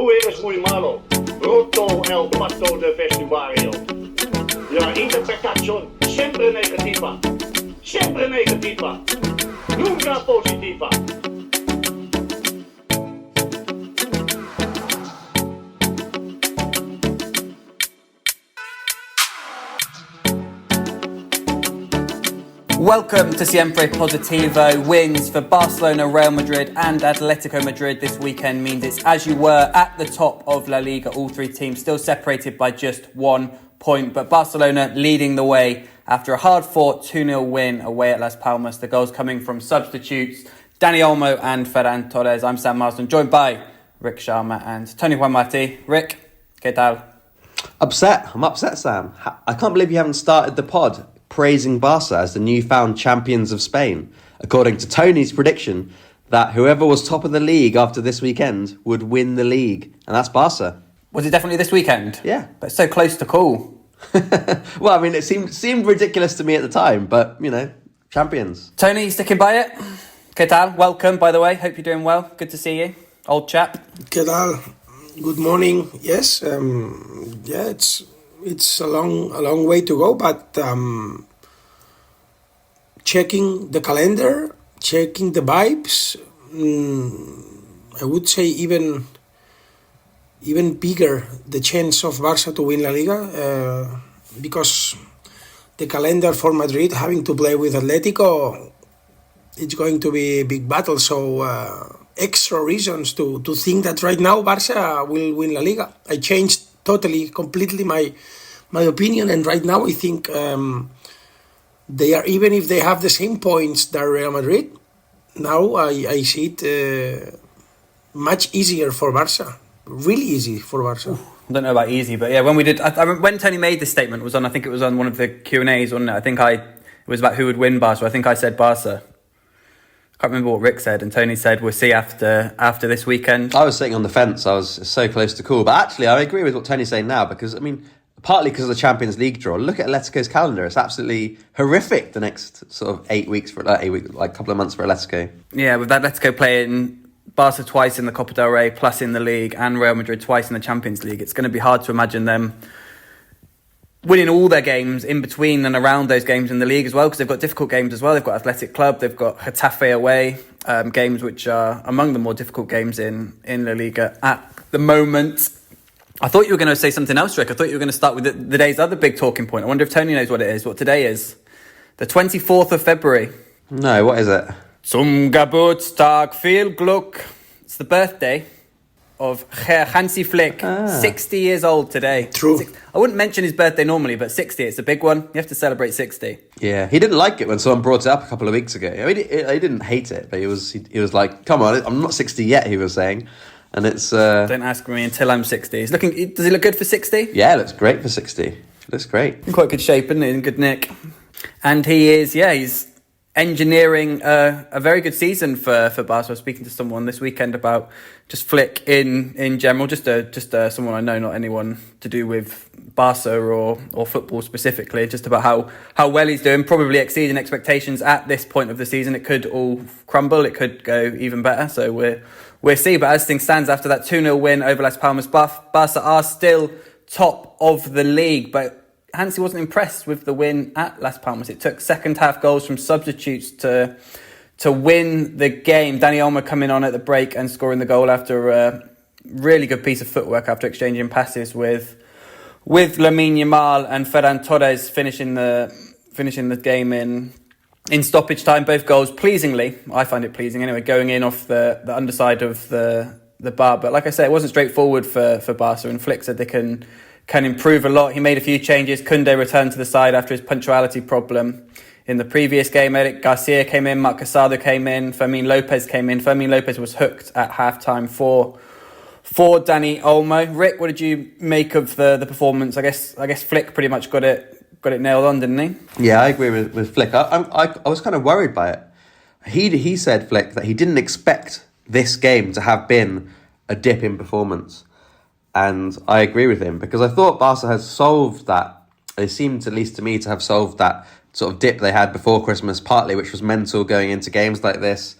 tú eres muy malo, roto el pato de vestuario. La interpretación siempre negativa, nunca positiva. Welcome to Siempre Positivo. Wins for Barcelona, Real Madrid and Atletico Madrid this weekend means it's as you were at the top of La Liga. All three teams still separated by just 1 point, but Barcelona leading the way after a hard-fought 2-0 win away at Las Palmas. The goals coming from substitutes Dani Olmo and Ferran Torres. I'm Sam Marsden, joined by Rik Sharma and Tony Juan Marti. Rik, ¿qué tal? I'm upset, Sam. I can't believe you haven't started the pod praising Barca as the newfound champions of Spain, according to Tony's prediction that whoever was top of the league after this weekend would win the league, and that's Barca. Was it definitely this weekend? Yeah. But it's so close to call. Well, I mean, it seemed ridiculous to me at the time, but, you know, champions. Tony, you sticking by it? ¿Qué tal? Welcome, by the way. Hope you're doing well. Good to see you. Old chap. ¿Qué tal? Good morning. Yes, it's a long way to go, but checking the calendar, checking the vibes, I would say even bigger the chance of Barca to win La Liga, because the calendar for Madrid having to play with Atletico, it's going to be a big battle. So extra reasons to think that right now Barca will win La Liga. I changed completely my opinion, and right now I think they are, even if they have the same points that Real Madrid, now I see it much easier for Barca. Really easy for Barca. I don't know about easy, but yeah, when we did, I remember when Tony made this statement, I think it was on one of the Q&As, wasn't it? It was about who would win Barca. I think I said Barca. I can't remember what Rik said, and Tony said we'll see after this weekend. I was sitting on the fence. I was so close to call, but actually I agree with what Tony's saying now, because, I mean, partly because of the Champions League draw. Look at Atletico's calendar; it's absolutely horrific. The next sort of 8 weeks like a couple of months for Atletico. Yeah, with Atletico playing Barca twice in the Copa del Rey, plus in the league, and Real Madrid twice in the Champions League, it's going to be hard to imagine them winning all their games in between and around those games in the league as well, because they've got difficult games as well. They've got Athletic Club, they've got Getafe away, games which are among the more difficult games in La Liga at the moment. I thought you were going to say something else, Rik. I thought you were going to start with the day's other big talking point. I wonder if Tony knows what it is, what today is. The 24th of February. No, what is it? Zum Geburtstag, viel Glück. It's the birthday of Hansi Flick, 60 years old today. True. I wouldn't mention his birthday normally, but 60, it's a big one. You have to celebrate 60. Yeah, he didn't like it when someone brought it up a couple of weeks ago. I mean, he didn't hate it, but he was like, come on, I'm not 60 yet, he was saying. And it's... Don't ask me until I'm 60. Does he look good for 60? Yeah, looks great for 60. Looks great. In quite good shape, isn't he? In good nick. And he's engineering a very good season for Barca. I was speaking to someone this weekend about just Flick in general, just someone I know, not anyone to do with Barca or football specifically, just about how well he's doing, probably exceeding expectations at this point of the season. It could all crumble, it could go even better, so we'll see. But as things stands, after that 2-0 win over Las Palmas, Barca are still top of the league, but Hansi wasn't impressed with the win at Las Palmas. It took second half goals from substitutes to win the game. Dani Olmo coming on at the break and scoring the goal after a really good piece of footwork after exchanging passes with Lamine Yamal, and Ferran Torres finishing the game in stoppage time. Both goals, pleasingly, I find it pleasing anyway, going in off the underside of the bar. But like I said, it wasn't straightforward for Barca, and Flick said they can improve a lot. He made a few changes. Koundé returned to the side after his punctuality problem in the previous game. Eric Garcia came in, Marc Casado came in, Fermin Lopez came in. Fermin Lopez was hooked at halftime for Dani Olmo. Rik, what did you make of the performance? I guess Flick pretty much got it nailed on, didn't he? Yeah, I agree with Flick. I was kind of worried by it. He said, Flick, that he didn't expect this game to have been a dip in performance. And I agree with him, because I thought Barca has solved that. They seemed, at least to me, to have solved that sort of dip they had before Christmas, partly, which was mental going into games like this,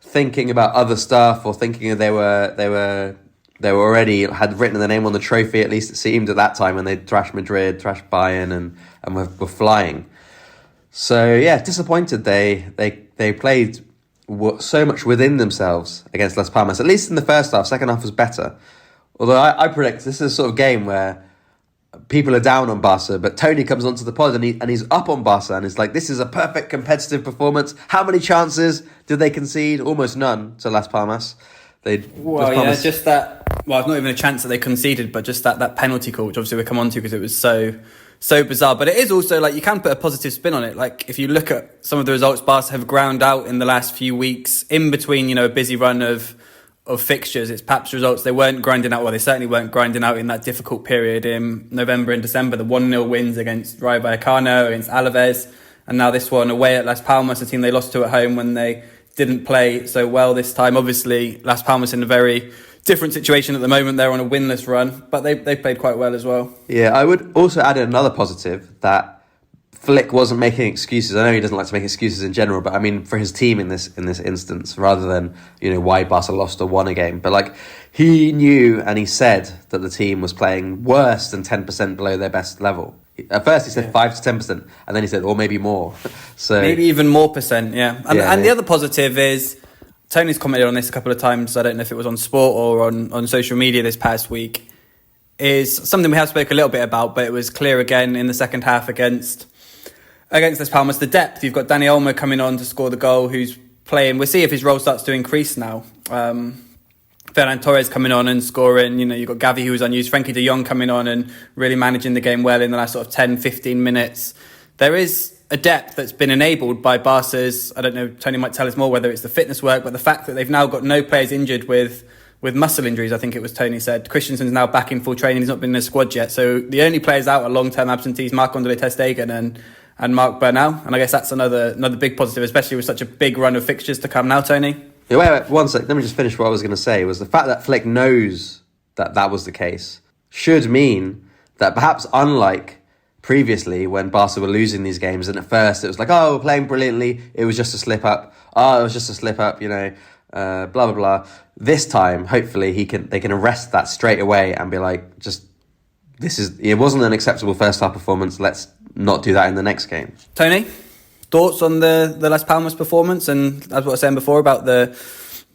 thinking about other stuff, or thinking they were they were already had written their name on the trophy, at least it seemed at that time, when they thrashed Madrid, thrashed Bayern, and were flying. So yeah, disappointed they played so much within themselves against Las Palmas, at least in the first half. Second half was better. Although I predict this is a sort of game where people are down on Barca, but Toni comes onto the pod and he's up on Barca and it's like, this is a perfect competitive performance. How many chances did they concede? Almost none to Las Palmas. Just that. Well, it's not even a chance that they conceded, but just that penalty call, which obviously we'll come on to because it was so bizarre. But it is also like, you can put a positive spin on it. Like, if you look at some of the results Barca have ground out in the last few weeks, in between, a busy run of fixtures, it's perhaps results they weren't grinding out. Well, they certainly weren't grinding out in that difficult period in November and December. The 1-0 wins against Rayo Vallecano, against Alaves, and now this one away at Las Palmas, a team they lost to at home when they didn't play so well this time. Obviously, Las Palmas in a very different situation at the moment. They're on a winless run, but they played quite well as well. Yeah, I would also add another positive, that Flick wasn't making excuses. I know he doesn't like to make excuses in general, but I mean for his team in this instance, rather than why Barca lost or won a game. But like, he knew and he said that the team was playing worse than 10% below their best level. At first he said 5 to 10%, and then he said, or maybe more. So maybe even more percent, yeah. And the other positive is, Tony's commented on this a couple of times, I don't know if it was on Sport or on social media this past week, is something we have spoke a little bit about, but it was clear again in the second half against Las Palmas, the depth. You've got Dani Olmo coming on to score the goal, who's playing. We'll see if his role starts to increase now. Ferran Torres coming on and scoring. You've got Gavi, who was unused. Frankie de Jong coming on and really managing the game well in the last sort of 10, 15 minutes. There is a depth that's been enabled by Barca's, I don't know, Tony might tell us more, whether it's the fitness work, but the fact that they've now got no players injured with muscle injuries, I think it was Tony said. Christensen's now back in full training. He's not been in the squad yet. So the only players out are long-term absentees, Marc-André ter Stegen and Marc Bernal. And I guess that's another big positive, especially with such a big run of fixtures to come now, Tony. Yeah, wait, 1 sec. Let me just finish what I was going to say. Was the fact that Flick knows that was the case should mean that perhaps, unlike previously when Barca were losing these games, and at first it was like, oh, we're playing brilliantly, it was just a slip up. Oh, it was just a slip up, blah, blah, blah. This time, hopefully, they can arrest that straight away and be like, it wasn't an acceptable first half performance. Let's not do that in the next game. Tony, thoughts on the Las Palmas performance, and as what I was saying before about the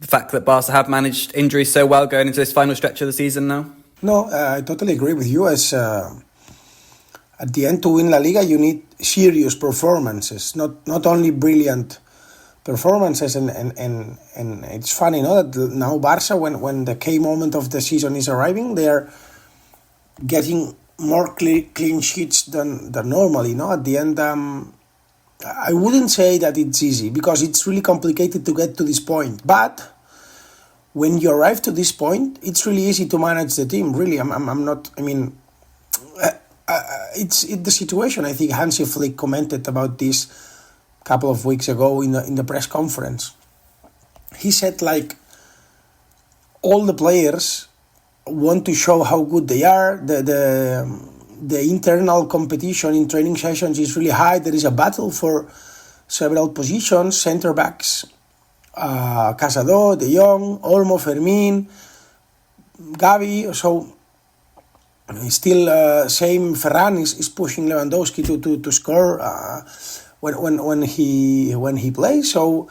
fact that Barca have managed injuries so well going into this final stretch of the season now? No, I totally agree with you. As at the end, to win La Liga, you need serious performances, not only brilliant performances. And it's funny, that now Barca, when the key moment of the season is arriving, they are getting more clean sheets than normally. At the end, I wouldn't say that it's easy, because it's really complicated to get to this point. But when you arrive to this point, it's really easy to manage the team. Really, I'm not. I mean, it's the situation. I think Hansi Flick commented about this a couple of weeks ago in the press conference. He said, like, all the players want to show how good they are. The internal competition in training sessions is really high. There is a battle for several positions, centre backs, Casado, De Jong, Olmo, Fermín, Gavi. So still same Ferran is pushing Lewandowski to score when he plays. So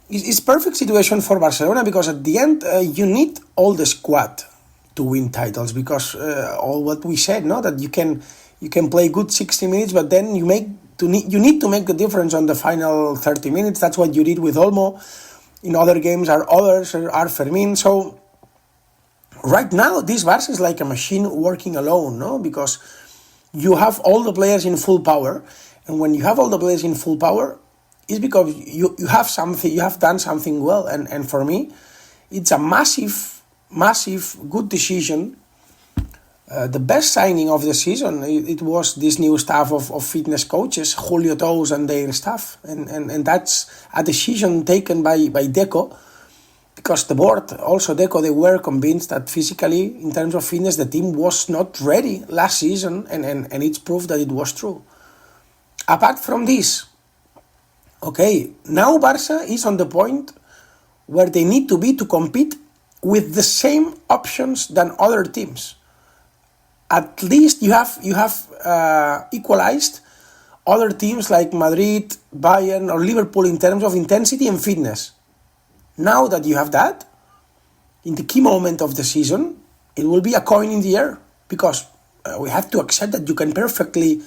it's perfect situation for Barcelona, because at the end you need all the squad to win titles, because all what we said, that you can play good 60 minutes, but then you need to make the difference on the final 30 minutes. That's what you did with Olmo. In other games others are Fermín. So right now this Barca is like a machine working alone, because you have all the players in full power, and when you have all the players in full power, it's because you have something, you have done something well, and for me, it's a massive good decision. The best signing of the season, it was this new staff of fitness coaches, Julio Tous and their staff, and that's a decision taken by Deco, because the board, also Deco, they were convinced that physically, in terms of fitness, the team was not ready last season, and it's proof that it was true. Apart from this, okay, now Barca is on the point where they need to be to compete with the same options than other teams. At least you have equalized other teams like Madrid, Bayern, or Liverpool in terms of intensity and fitness. Now that you have that, in the key moment of the season, it will be a coin in the air, because we have to accept that you can perfectly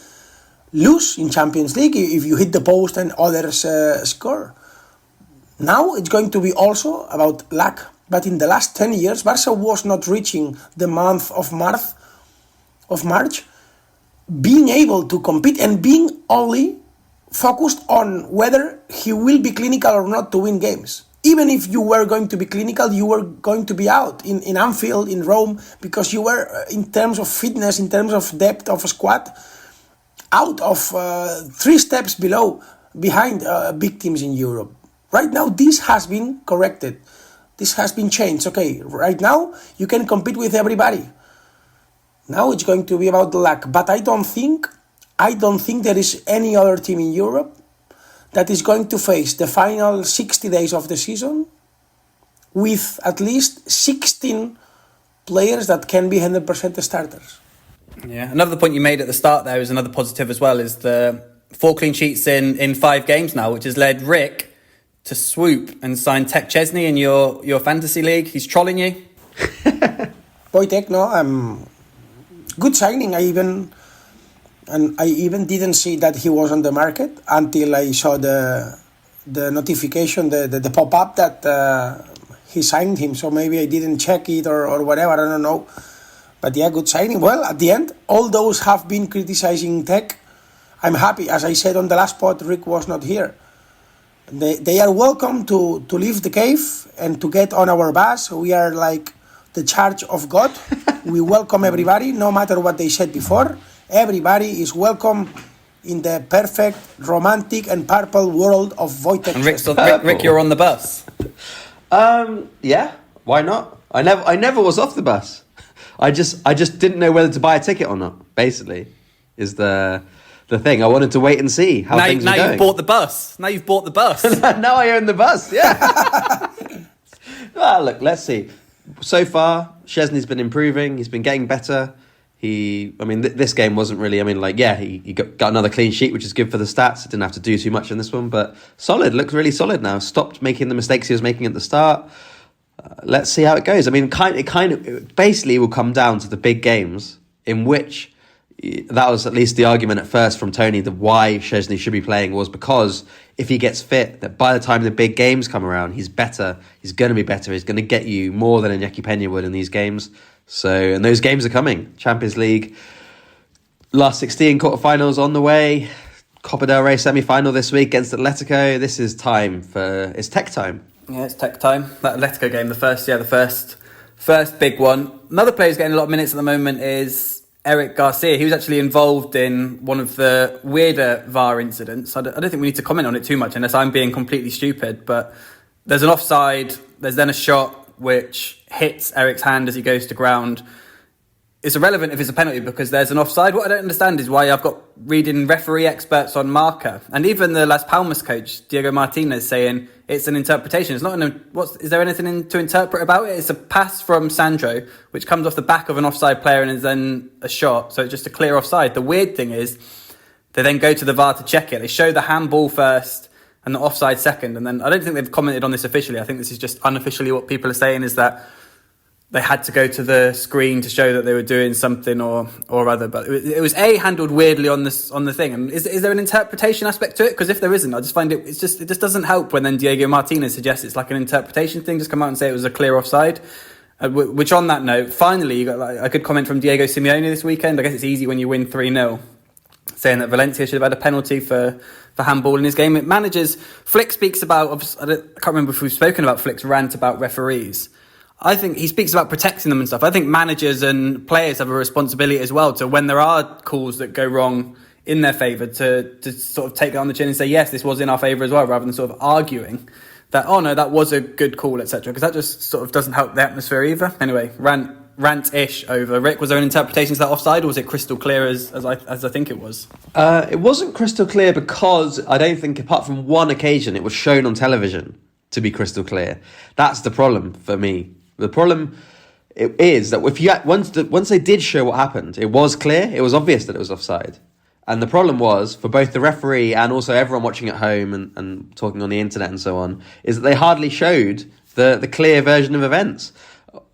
lose in Champions League if you hit the post and others score. Now it's going to be also about luck. But in the last 10 years, Barca was not reaching the month of March, being able to compete and being only focused on whether he will be clinical or not to win games. Even if you were going to be clinical, you were going to be out in Anfield, in Rome, because you were, in terms of fitness, in terms of depth of a squad, out of 3 steps behind big teams in Europe. Right now, this has been corrected. This has been changed. Okay, right now, you can compete with everybody. Now it's going to be about the luck. But I don't think there is any other team in Europe that is going to face the final 60 days of the season with at least 16 players that can be 100% starters. Yeah, another point you made at the start there is another positive as well, is the 4 clean sheets in 5 games now, which has led Rik to swoop and sign Tech Chesney in your fantasy league. He's trolling you. Wojtek, no, good signing. I even didn't see that he was on the market until I saw the notification, the pop-up that he signed him. So maybe I didn't check it or whatever, I don't know. But yeah, good signing. Well, at the end, all those have been criticizing Tech. I'm happy. As I said on the last pod, Rik was not here. They are welcome to leave the cave and to get on our bus. We are like the church of God. We welcome everybody, no matter what they said before. Everybody is welcome in the perfect, romantic and purple world of Wojtek. And Rik, you're on the bus. Yeah, why not? I never was off the bus. I just didn't know whether to buy a ticket or not. Basically, is the thing. I wanted to wait and see how things were going. Now you've bought the bus. Now I own the bus. Yeah. Well, look, let's see. So far, Szczesny's been improving. He's been getting better. This game wasn't really. He got another clean sheet, which is good for the stats. Didn't have to do too much in this one, but solid. Looks really solid now. Stopped making the mistakes he was making at the start. Let's see how it goes. It basically will come down to the big games, in which that was at least the argument at first from Toni, that why Szczesny should be playing was because if he gets fit, that by the time the big games come around, he's better. He's going to be better. He's going to get you more than Iñaki Peña would in these games. And those games are coming. Champions League, last 16 quarterfinals on the way. Copa del Rey semi-final this week against Atletico. This is it's Tech time. Yeah, it's Tech time. That Atletico game, the first big one. Another player who's getting a lot of minutes at the moment is Eric Garcia. He was actually involved in one of the weirder VAR incidents. I don't think we need to comment on it too much unless I'm being completely stupid, but there's an offside, there's then a shot which hits Eric's hand as he goes to ground. It's irrelevant if it's a penalty because there's an offside. What I don't understand is why I've got reading referee experts on Marca, and even the Las Palmas coach, Diego Martinez, saying it's an interpretation. It's not is there anything to interpret about it? It's a pass from Sandro, which comes off the back of an offside player and is then a shot. So it's just a clear offside. The weird thing is they then go to the VAR to check it. They show the handball first and the offside second. And then I don't think they've commented on this officially. I think this is just unofficially what people are saying, is that they had to go to the screen to show that they were doing something or other. But it was handled weirdly on the thing. And is there an interpretation aspect to it? Because if there isn't, I just find it just doesn't help when then Diego Martinez suggests it's like an interpretation thing. Just come out and say it was a clear offside. Which on that note, finally, you got a good comment from Diego Simeone this weekend. I guess it's easy when you win 3-0. Saying that Valencia should have had a penalty for handball in his game. Flick speaks about, I can't remember if we've spoken about Flick's rant about referees. I think he speaks about protecting them and stuff. I think managers and players have a responsibility as well to, when there are calls that go wrong in their favour, to sort of take it on the chin and say, yes, this was in our favour as well, rather than sort of arguing that, oh no, that was a good call, etc. Because that just sort of doesn't help the atmosphere either. Anyway, rant-ish over. Rik, was there an interpretation to that offside, or was it crystal clear as I think it was? It wasn't crystal clear because I don't think, apart from one occasion, it was shown on television to be crystal clear. That's the problem for me. The problem is that if you once they did show what happened, it was clear, it was obvious that it was offside. And the problem was, for both the referee and also everyone watching at home and talking on the internet and so on, is that they hardly showed the clear version of events.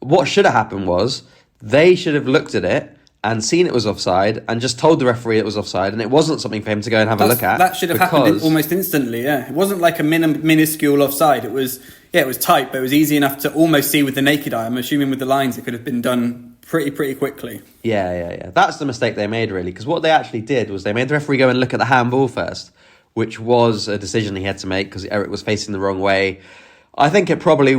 What should have happened was, they should have looked at it and seen it was offside and just told the referee it was offside, and it wasn't something for him to go and have a look at. That should have happened almost instantly, yeah. It wasn't like a minuscule offside. It was tight, but it was easy enough to almost see with the naked eye. I'm assuming with the lines it could have been done pretty quickly. Yeah. That's the mistake they made, really, because what they actually did was they made the referee go and look at the handball first, which was a decision he had to make because Eric was facing the wrong way. I think it probably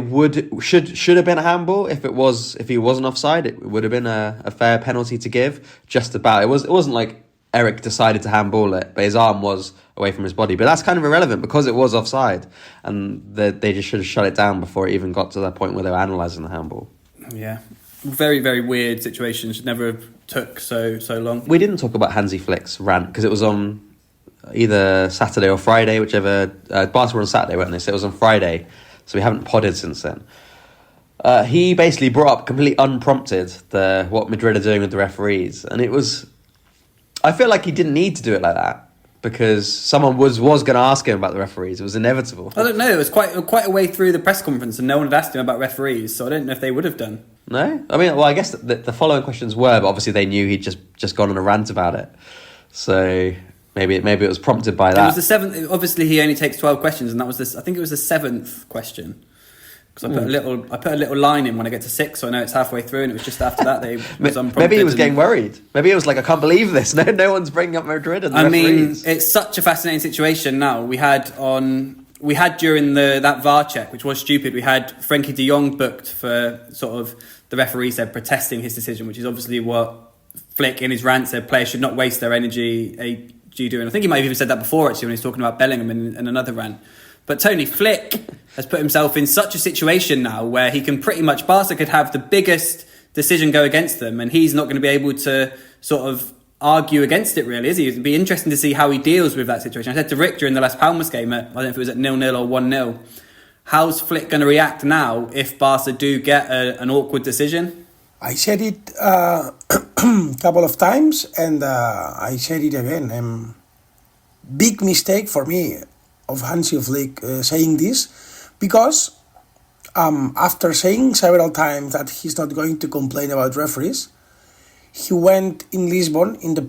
should have been a handball if he wasn't offside. It would have been a fair penalty to give. Just about. It wasn't like Eric decided to handball it, but his arm was away from his body. But that's kind of irrelevant because it was offside, and they just should have shut it down before it even got to that point where they were analysing the handball. Yeah, very very weird situation. Should never have took so long. We didn't talk about Hansi Flick's rant because it was on either Saturday or Friday, whichever. Barca were on Saturday, weren't they? So it was on Friday. So we haven't podded since then. He basically brought up completely unprompted what Madrid are doing with the referees, and it was. I feel like he didn't need to do it like that because someone was going to ask him about the referees. It was inevitable. I don't know. It was quite a way through the press conference, and no one had asked him about referees, so I don't know if they would have done. No, I mean, well, I guess the following questions were, but obviously they knew he'd just gone on a rant about it, so. Maybe it was prompted by that. It was the seventh. Obviously, he only takes 12 questions, and that was this. I think it was the seventh question because I put a little line in when I get to 6, so I know it's halfway through, and it was just after that they was unprompted. Maybe he was getting worried. Maybe he was like, I can't believe this. No one's bringing up Madrid and the referees. Mean, it's such a fascinating situation now. We had during that VAR check, which was stupid. We had Frankie de Jong booked for sort of the referee said protesting his decision, which is obviously what Flick in his rant said. Players should not waste their energy. And I think he might have even said that before actually when he was talking about Bellingham in another rant. But Tony, Flick has put himself in such a situation now where he can pretty much, Barca could have the biggest decision go against them and he's not going to be able to sort of argue against it really, is he? It'd be interesting to see how he deals with that situation. I said to Rick during the last Palmas game, I don't know if it was at 0-0 or 1-0, how's Flick going to react now if Barca do get an awkward decision? I said it a couple of times, and I said it again. Big mistake for me of Hansi Flick saying this, because after saying several times that he's not going to complain about referees, he went in Lisbon in the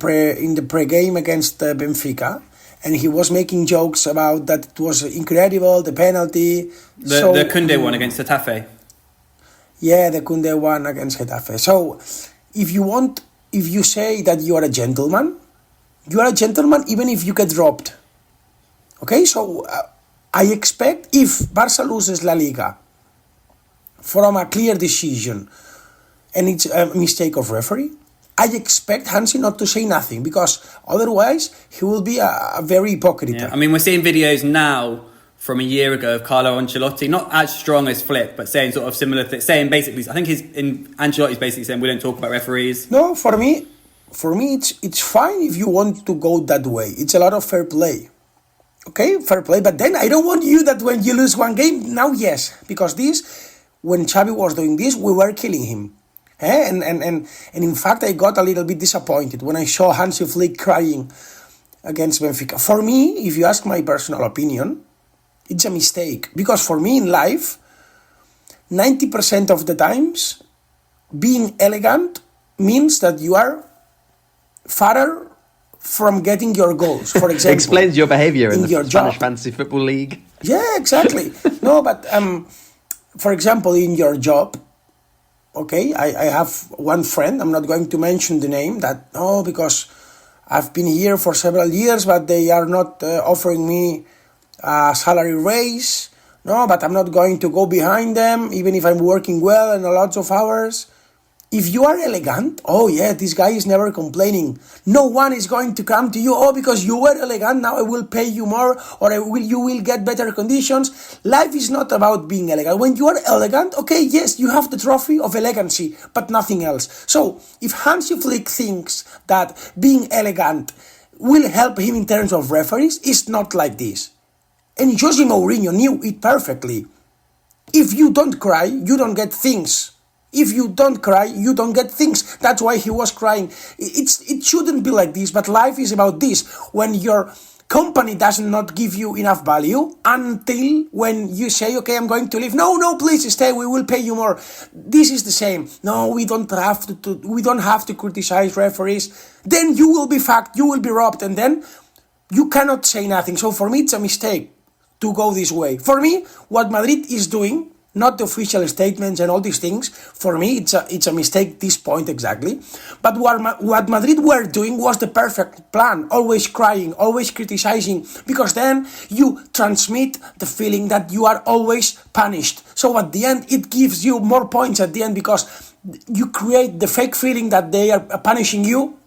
pre-game against Benfica, and he was making jokes about that it was incredible, the penalty. The Koundé one against Getafe. Yeah, the Koundé one against Getafe. So, if you say that you are a gentleman even if you get dropped. Okay, so I expect if Barca loses La Liga from a clear decision and it's a mistake of referee, I expect Hansi not to say nothing because otherwise he will be a very hypocrite. Yeah, I mean, we're seeing videos now from a year ago of Carlo Ancelotti, not as strong as Flick, but saying sort of similar things. Saying basically, I think Ancelotti's basically saying we don't talk about referees. No, for me, it's fine if you want to go that way. It's a lot of fair play. Okay, fair play. But then I don't want you that when you lose one game, now yes, because when Xavi was doing this, we were killing him. And in fact, I got a little bit disappointed when I saw Hansi Flick crying against Benfica. For me, if you ask my personal opinion, it's a mistake. Because for me in life, 90% of the times, being elegant means that you are farther from getting your goals. For example, explains your behavior in the your Spanish job. Fantasy Football League. Yeah, exactly. No, but for example, in your job, okay, I have one friend, I'm not going to mention the name, because I've been here for several years, but they are not offering me a salary raise. No, but I'm not going to go behind them, even if I'm working well and a lot of hours. If you are elegant, oh yeah, this guy is never complaining. No one is going to come to you, because you were elegant, now I will pay you more, or you will get better conditions. Life is not about being elegant. When you are elegant, okay, yes, you have the trophy of elegancy, but nothing else. So, if Hansi Flick thinks that being elegant will help him in terms of referees, it's not like this. And Jose Mourinho knew it perfectly. If you don't cry, you don't get things. If you don't cry, you don't get things. That's why he was crying. It shouldn't be like this, but life is about this. When your company does not give you enough value until when you say, okay, I'm going to leave. No, please stay. We will pay you more. This is the same. No, we don't have to criticize referees. Then you will be fucked. You will be robbed, and then you cannot say nothing. So for me, it's a mistake to go this way. For me, what Madrid is doing, not the official statements and all these things, for me, it's a mistake, this point exactly. But what Madrid were doing was the perfect plan. Always crying, always criticizing, because then you transmit the feeling that you are always punished. So at the end, it gives you more points at the end, because you create the fake feeling that they are punishing you.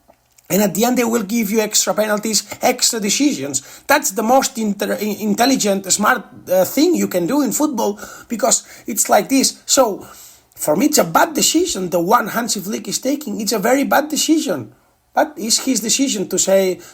And at the end, they will give you extra penalties, extra decisions. That's the most intelligent, smart thing you can do in football, because it's like this. So, for me, it's a bad decision. The one Hansi Flick is taking, it's a very bad decision. But it's his decision to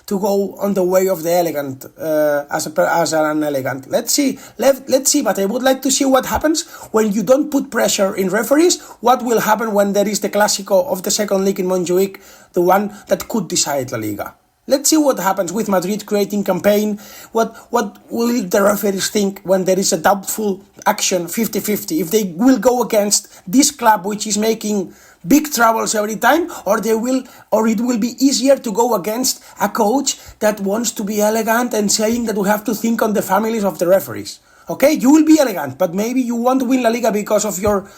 go on the way of the elegant, as an elegant. Let's see. But I would like to see what happens when you don't put pressure in referees. What will happen when there is the Clásico of the second league in Montjuic, the one that could decide La Liga? Let's see what happens with Madrid creating campaign. What will the referees think when there is a doubtful action, 50-50? If they will go against this club, which is making big troubles every time, or it will be easier to go against a coach that wants to be elegant and saying that we have to think on the families of the referees. Okay, you will be elegant, but maybe you won't win La Liga because of your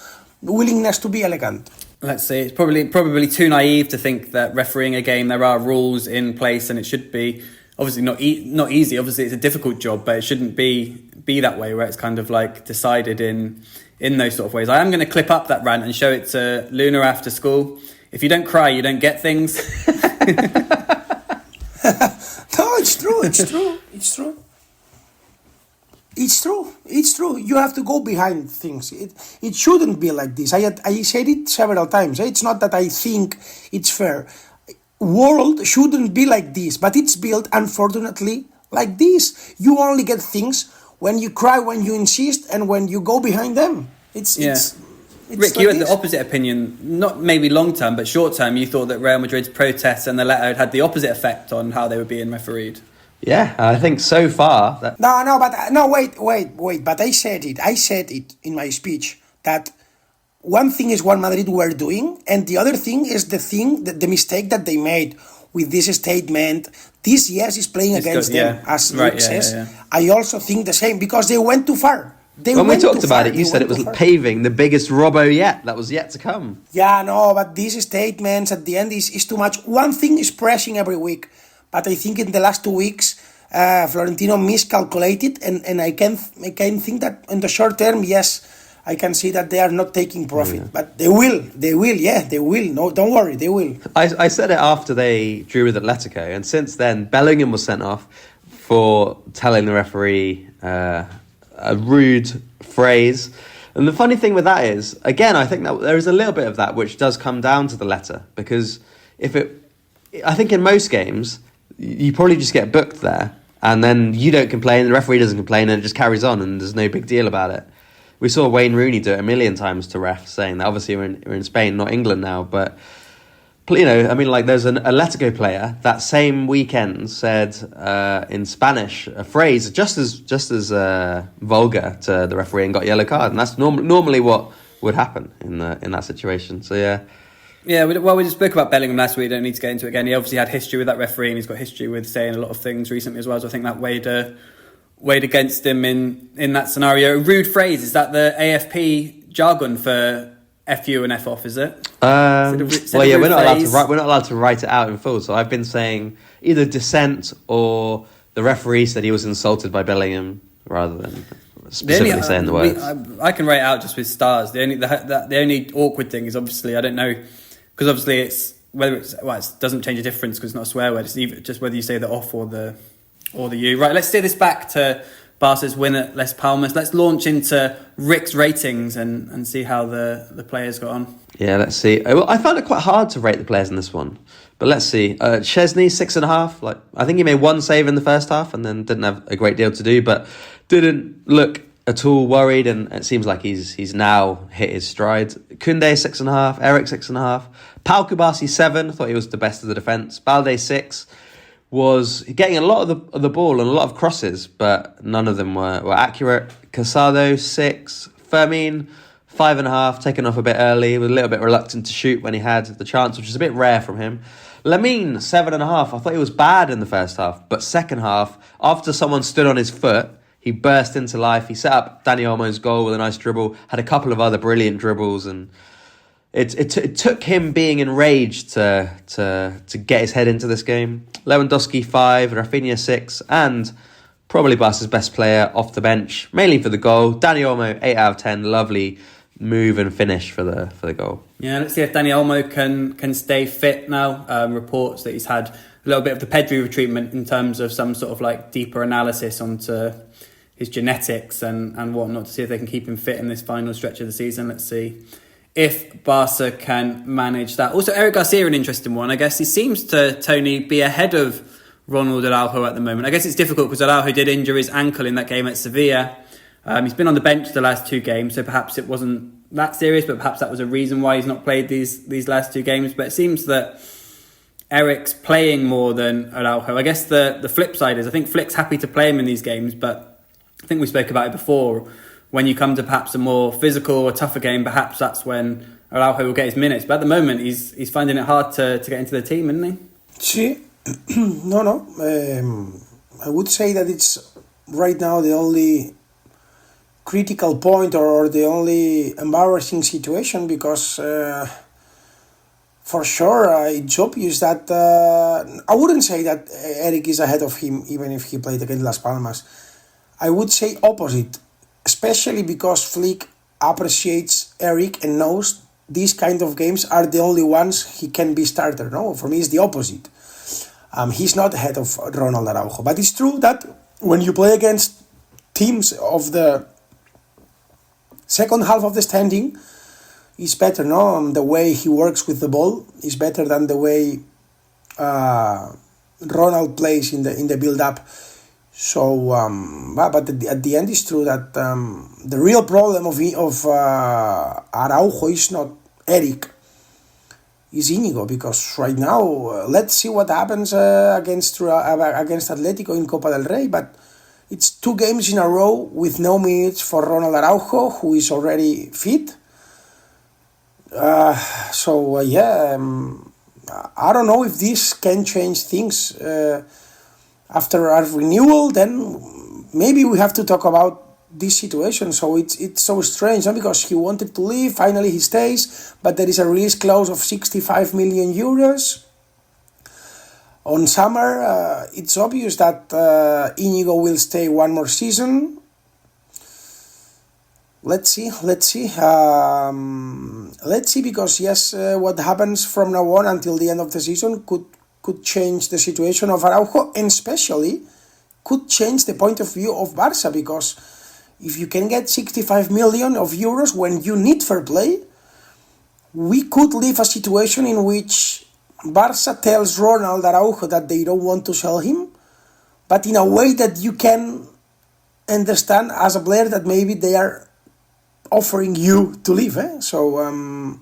willingness to be elegant. Let's see. It's probably too naive to think that refereeing a game, there are rules in place, and it should be obviously not easy. Obviously, it's a difficult job, but it shouldn't be that way, where it's kind of like decided in those sort of ways. I am going to clip up that rant and show it to Luna after school. If you don't cry, you don't get things. No, it's true. You have to go behind things. It shouldn't be like this. I said it several times. It's not that I think it's fair. World shouldn't be like this, but it's built, unfortunately, like this. You only get things when you cry, when you insist, and when you go behind them. It's Rik, you had the opposite opinion. Not maybe long term, but short term, you thought that Real Madrid's protests and the letter had the opposite effect on how they were being refereed. Yeah, I think so far that... Wait. But I said it in my speech, that one thing is what Madrid were doing, and the other thing is the mistake that they made with this statement. This, yes, is playing against them, as Rik says. Yeah. I also think the same, because they went too far. When we talked about it, you said it was paving the biggest robbo yet. That was yet to come. Yeah, no, but these statements at the end is too much. One thing is pressing every week, but I think in the last 2 weeks, Florentino miscalculated, and I can think that in the short term, yes, I can see that they are not taking profit. Yeah. But they will. No, don't worry, they will. I said it after they drew with Atletico, and since then, Bellingham was sent off for telling the referee a rude phrase. And the funny thing with that is, again, I think that there is a little bit of that which does come down to the letter, because I think in most games, you probably just get booked there, and then you don't complain, the referee doesn't complain, and it just carries on, and there's no big deal about it. We saw Wayne Rooney do it a million times to refs, saying that obviously we're in Spain, not England now, but there's an Atletico player that same weekend said in Spanish a phrase just as vulgar to the referee and got a yellow card, and that's normally what would happen in that situation. So yeah. Yeah, we just spoke about Bellingham last week. Don't need to get into it again. He obviously had history with that referee, and he's got history with saying a lot of things recently as well. So I think that weighed against him in that scenario. A rude phrase, is that the AFP jargon for FU and F off? Is it? We're not allowed to write it out in full. So I've been saying either dissent or the referee said he was insulted by Bellingham rather than specifically saying the words. I can write it out just with stars. The only awkward thing is obviously I don't know, because obviously it doesn't change a difference because it's not a swear word. It's just whether you say the off or the U. Right, let's steer this back to Barca's win at Les Palmas. Let's launch into Rik's ratings and see how the players got on. Yeah, let's see. Well, I found it quite hard to rate the players in this one, but let's see. Chesney 6.5. I think he made one save in the first half and then didn't have a great deal to do, but didn't look at all worried, and it seems like he's now hit his stride. Koundé 6.5, Eric 6.5, Pau Kubasi 7. I thought he was the best of the defence. Balde 6 was getting a lot of the ball and a lot of crosses, but none of them were accurate. Casado 6, Fermin 5.5, taken off a bit early, was a little bit reluctant to shoot when he had the chance, which is a bit rare from him. Lamine 7.5. I thought he was bad in the first half, but second half, after someone stood on his foot, he burst into life. He set up Dani Olmo's goal with a nice dribble, had a couple of other brilliant dribbles, and it took him being enraged to get his head into this game. Lewandowski 5, Rafinha 6, and probably Barca's best player off the bench, mainly for the goal. Dani Olmo 8 out of 10, lovely move and finish for the goal. Yeah, let's see if Dani Olmo can stay fit now. Reports that he's had a little bit of the Pedri treatment in terms of some sort of like deeper analysis onto his genetics and whatnot to see if they can keep him fit in this final stretch of the season. Let's see if Barca can manage that. Also, Eric Garcia, an interesting one. I guess he seems to, Tony, be ahead of Ronald Araujo at the moment. I guess it's difficult because Araujo did injure his ankle in that game at Sevilla. He's been on the bench the last 2 games, so perhaps it wasn't that serious, but perhaps that was a reason why he's not played these last 2 games. But it seems that Eric's playing more than Araujo. I guess the flip side is I think Flick's happy to play him in these games, but I think we spoke about it before. When you come to perhaps a more physical or tougher game, perhaps that's when Araujo will get his minutes. But at the moment, he's finding it hard to get into the team, isn't he? Sí. No. I would say that it's right now the only critical point or the only embarrassing situation because for sure it's obvious that I wouldn't say that Eric is ahead of him even if he played against Las Palmas. I would say opposite, especially because Flick appreciates Eric and knows these kind of games are the only ones he can be starter. No, for me it's the opposite. He's not ahead of Ronald Araujo, but it's true that when you play against teams of the second half of the standing, it's better. No, the way he works with the ball is better than the way Ronald plays in the build up. So, but at the end, it's true that the real problem of Araujo is not Eric, is Íñigo, because right now, let's see what happens against Atletico in Copa del Rey, but it's 2 games in a row with no minutes for Ronald Araujo, who is already fit. I don't know if this can change things. After our renewal, then maybe we have to talk about this situation. So it's so strange, not because he wanted to leave, finally he stays, but there is a release clause of 65 million euros. On summer, it's obvious that Íñigo will stay 1 more season. Let's see, because yes, what happens from now on until the end of the season could change the situation of Araujo, and especially could change the point of view of Barca, because if you can get 65 million of euros when you need fair play, we could leave a situation in which Barca tells Ronald Araujo that they don't want to sell him, but in a way that you can understand as a player that maybe they are offering you to leave. So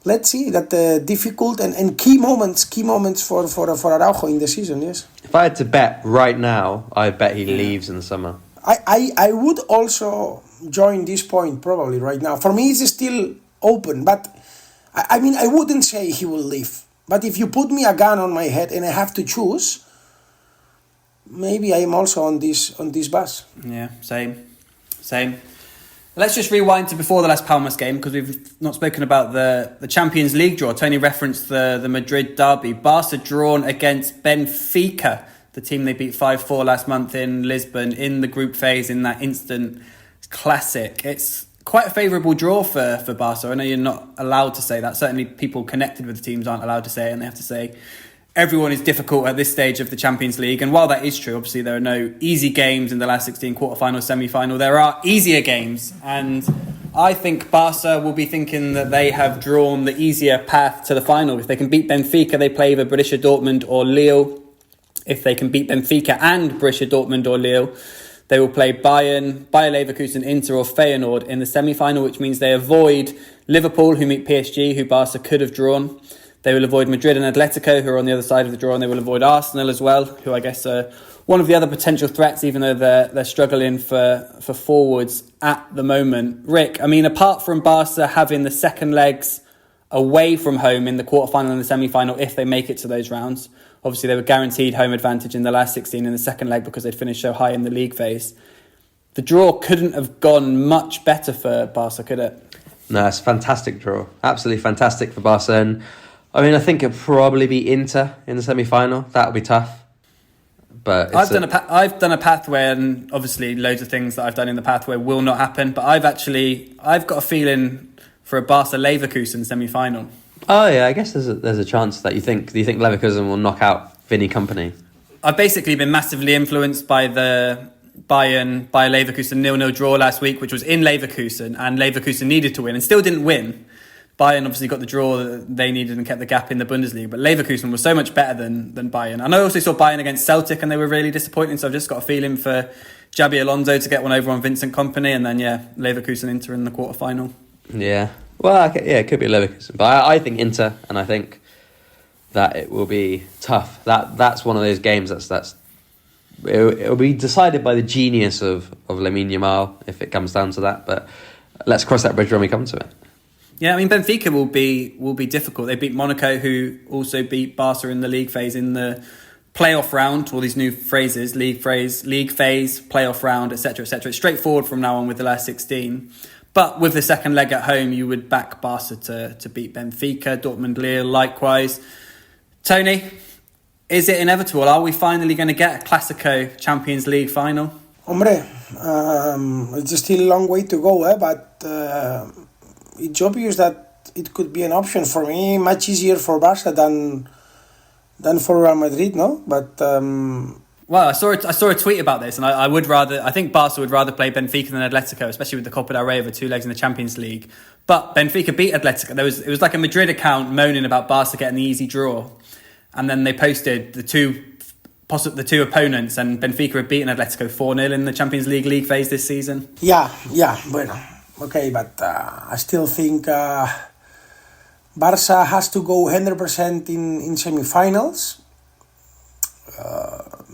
let's see that difficult and key moments for Araujo in the season. Yes. If I had to bet right now, I bet he leaves in the summer. I would also join this point probably right now. For me, it's still open, but I mean, I wouldn't say he will leave. But if you put me a gun on my head and I have to choose, maybe I am also on this bus. Yeah, same. Let's just rewind to before the Las Palmas game, because we've not spoken about the Champions League draw. Tony referenced the Madrid derby. Barca drawn against Benfica, the team they beat 5-4 last month in Lisbon in the group phase in that instant classic. It's quite a favourable draw for Barca. I know you're not allowed to say that. Certainly people connected with the teams aren't allowed to say it, and they have to say everyone is difficult at this stage of the Champions League. And while that is true, obviously there are no easy games in the last 16 quarterfinal, semi-final. There are easier games. And I think Barca will be thinking that they have drawn the easier path to the final. If they can beat Benfica, they play either Borussia Dortmund or Lille. If they can beat Benfica and Borussia Dortmund or Lille, They will play Bayern, Bayer Leverkusen, Inter or Feyenoord in the semi-final, which means they avoid Liverpool, who meet PSG, who Barca could have drawn. They will avoid Madrid and Atletico, who are on the other side of the draw, and they will avoid Arsenal as well, who I guess are one of the other potential threats, even though they're struggling for forwards at the moment. Rik, I mean, apart from Barca having the second legs away from home in the quarterfinal and the semi-final, if they make it to those rounds, obviously they were guaranteed home advantage in the last 16 in the second leg because they'd finished so high in the league phase. The draw couldn't have gone much better for Barca, could it? No, it's a fantastic draw. Absolutely fantastic for Barca. And I mean, I think it'll probably be Inter in the semi-final. That'll be tough. But I've done a pathway, and obviously loads of things that I've done in the pathway will not happen. But I've got a feeling for a Barca Leverkusen semi-final. Oh yeah, I guess there's a chance that you think Leverkusen will knock out Vinny Company. I've basically been massively influenced by the Bayer Leverkusen 0-0 draw last week, which was in Leverkusen, and Leverkusen needed to win and still didn't win. Bayern obviously got the draw that they needed and kept the gap in the Bundesliga, but Leverkusen was so much better than Bayern. And I also saw Bayern against Celtic and they were really disappointing, so I've just got a feeling for Xabi Alonso to get one over on Vincent Kompany, and then Leverkusen Inter in the quarterfinal. Yeah. Well, it could be Leverkusen, but I think Inter, and I think that it will be tough. That's one of those games it'll be decided by the genius of Lamine Yamal if it comes down to that. But let's cross that bridge when we come to it. Yeah, I mean, Benfica will be difficult. They beat Monaco, who also beat Barca in the league phase in the playoff round. All these new phrases: league phase, playoff round, etc., etc. It's straightforward from now on with the last 16. But with the second leg at home, you would back Barca to beat Benfica, Dortmund, Lille, likewise. Tony, is it inevitable? Are we finally going to get a Clásico Champions League final? Hombre, it's still a long way to go, but it's obvious that it could be an option for me. Much easier for Barca than for Real Madrid, no? But well, I saw a tweet about this, and I think Barca would rather play Benfica than Atletico, especially with the Copa del Rey over 2 legs in the Champions League. But Benfica beat Atletico. It was like a Madrid account moaning about Barca getting the easy draw, and then they posted the two opponents, and Benfica had beaten Atletico 4-0 in the Champions League phase this season. Yeah, bueno, okay, but I still think Barca has to go 100% in semi-finals.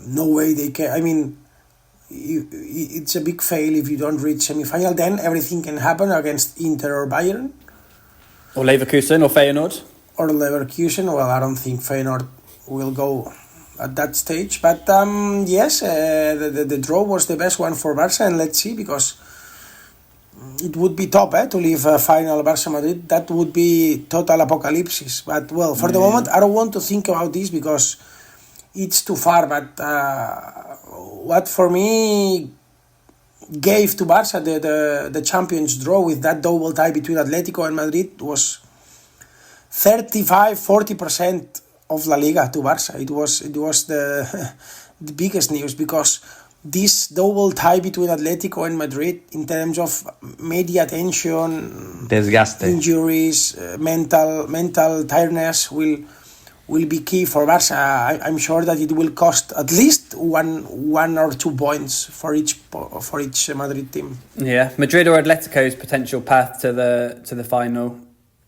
No way they can. I mean, it's a big fail if you don't reach semi-final. Then everything can happen against Inter or Bayern. Or Leverkusen or Feyenoord. Or Leverkusen. Well, I don't think Feyenoord will go at that stage. But yes, the draw was the best one for Barca. And let's see, because it would be top to leave a final Barca-Madrid. That would be total apocalypse. But, well, for the moment, I don't want to think about this because it's too far. But what for me gave to Barca the Champions draw with that double tie between Atletico and Madrid was 35-40% of La Liga to Barca. It was the biggest news, because this double tie between Atletico and Madrid in terms of media attention, desgaste, injuries, mental tiredness will be key for Barca. I'm sure that it will cost at least one or 2 points for each Madrid team. Yeah, Madrid or Atletico's potential path to the final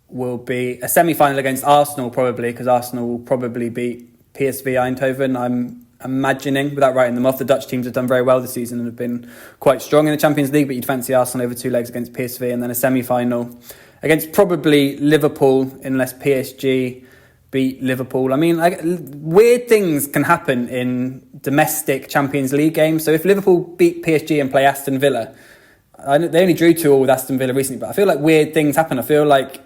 will be a semi-final against Arsenal, probably, because Arsenal will probably beat PSV Eindhoven. I'm imagining, without writing them off. The Dutch teams have done very well this season and have been quite strong in the Champions League, but you'd fancy Arsenal over 2 legs against PSV, and then a semi-final against probably Liverpool, unless PSG beat Liverpool. I mean, weird things can happen in domestic Champions League games. So if Liverpool beat PSG and play Aston Villa, they only drew 2-2 with Aston Villa recently, but I feel like weird things happen. I feel like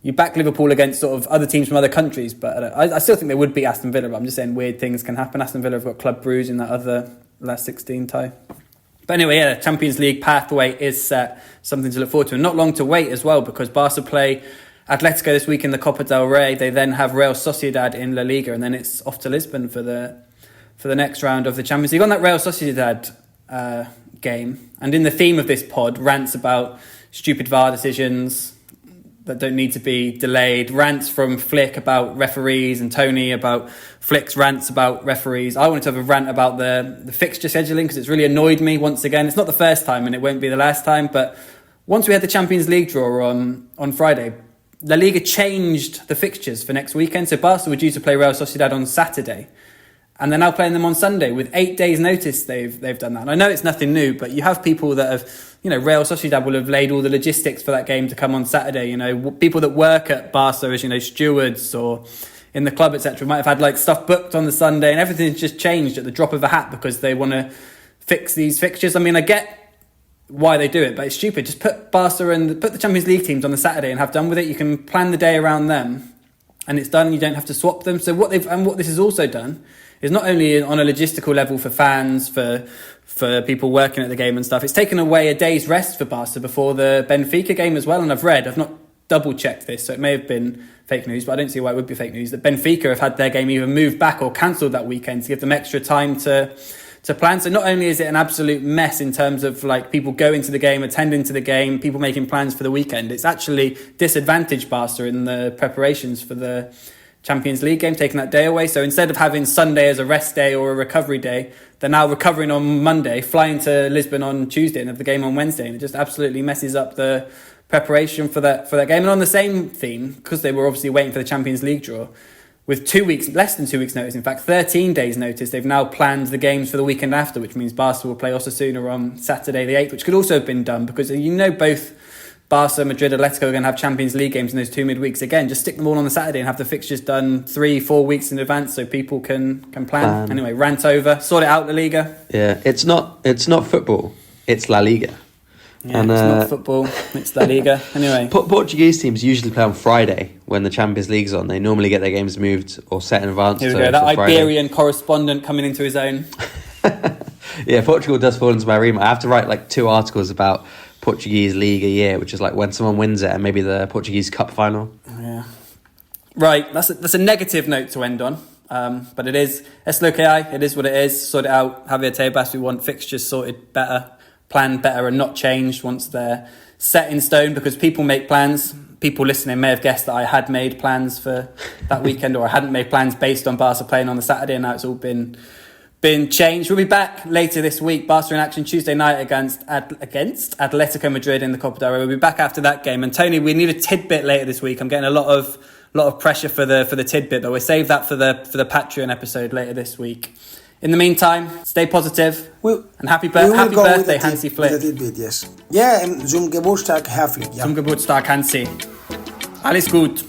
you back Liverpool against sort of other teams from other countries, but I still think they would beat Aston Villa, but I'm just saying weird things can happen. Aston Villa have got Club Brugge in that other last 16 tie. But anyway, the Champions League pathway is set. Something to look forward to. And not long to wait as well, because Barca play Atletico this week in the Copa del Rey. They then have Real Sociedad in La Liga, and then it's off to Lisbon for the next round of the Champions League. On that Real Sociedad game, and in the theme of this pod, rants about stupid VAR decisions, that don't need to be delayed. Rants from Flick about referees and Tony about Flick's rants about referees. I wanted to have a rant about the fixture scheduling because it's really annoyed me once again. It's not the first time and it won't be the last time, but once we had the Champions League draw on Friday, La Liga changed the fixtures for next weekend. So Barca were due to play Real Sociedad on Saturday, and they're now playing them on Sunday with 8 days' notice. They've done that. And I know it's nothing new, but you have people that have, Real Sociedad will have laid all the logistics for that game to come on Saturday. People that work at Barca as, stewards or in the club, etc., might have had like stuff booked on the Sunday, and everything's just changed at the drop of a hat because they want to fix these fixtures. I mean, I get why they do it, but it's stupid. Just put Barca and put the Champions League teams on the Saturday and have done with it. You can plan the day around them, and it's done. You don't have to swap them. So what this has also done is not only on a logistical level for fans, for people working at the game and stuff, it's taken away a day's rest for Barca before the Benfica game as well. And I've not double checked this, so it may have been fake news, but I don't see why it would be fake news, that Benfica have had their game either moved back or cancelled that weekend to give them extra time to plan. So not only is it an absolute mess in terms of like people going to the game, attending to the game, people making plans for the weekend, it's actually disadvantaged Barca in the preparations for the Champions League game, taking that day away. So instead of having Sunday as a rest day or a recovery day, they're now recovering on Monday, flying to Lisbon on Tuesday and have the game on Wednesday. And it just absolutely messes up the preparation for that game. And on the same theme, because they were obviously waiting for the Champions League draw, with less than 2 weeks notice, in fact 13 days notice, they've now planned the games for the weekend after, which means Barca will play Osasuna on Saturday the 8th, which could also have been done because both Barca, Madrid, Atletico are going to have Champions League games in those 2 midweeks. Again, just stick them all on the Saturday and have the fixtures done 3-4 weeks in advance so people can plan. Anyway, rant over. Sort it out, La Liga. Yeah, it's not football. It's La Liga. Yeah, it's not football. It's La Liga. Anyway. Portuguese teams usually play on Friday when the Champions League's on. They normally get their games moved or set in advance. Here we go. That Iberian correspondent coming into his own. Yeah, Portugal does fall into my remit. I have to write like 2 articles about Portuguese league a year, which is like when someone wins it and maybe the Portuguese Cup final. Yeah. Right, that's a negative note to end on. But it is SLOKI, it is what it is. Sort it out. Javier Tebas, we want fixtures sorted better, planned better and not changed once they're set in stone, because people make plans. People listening may have guessed that I had made plans for that weekend, or I hadn't made plans based on Barca playing on the Saturday, and now it's all been changed. We'll be back later this week. Barca in action Tuesday night against Atletico Madrid in the Copa del Rey. We'll be back after that game. And Tony, we need a tidbit later this week. I'm getting a lot of pressure for the tidbit, but we'll save that for the Patreon episode later this week. In the meantime, stay positive and happy birthday, Hansi Flick. With a tidbit, yes. Yeah, and zum Geburtstag, Herr Flick. Ja. Zum Geburtstag, Hansi. Alles gut.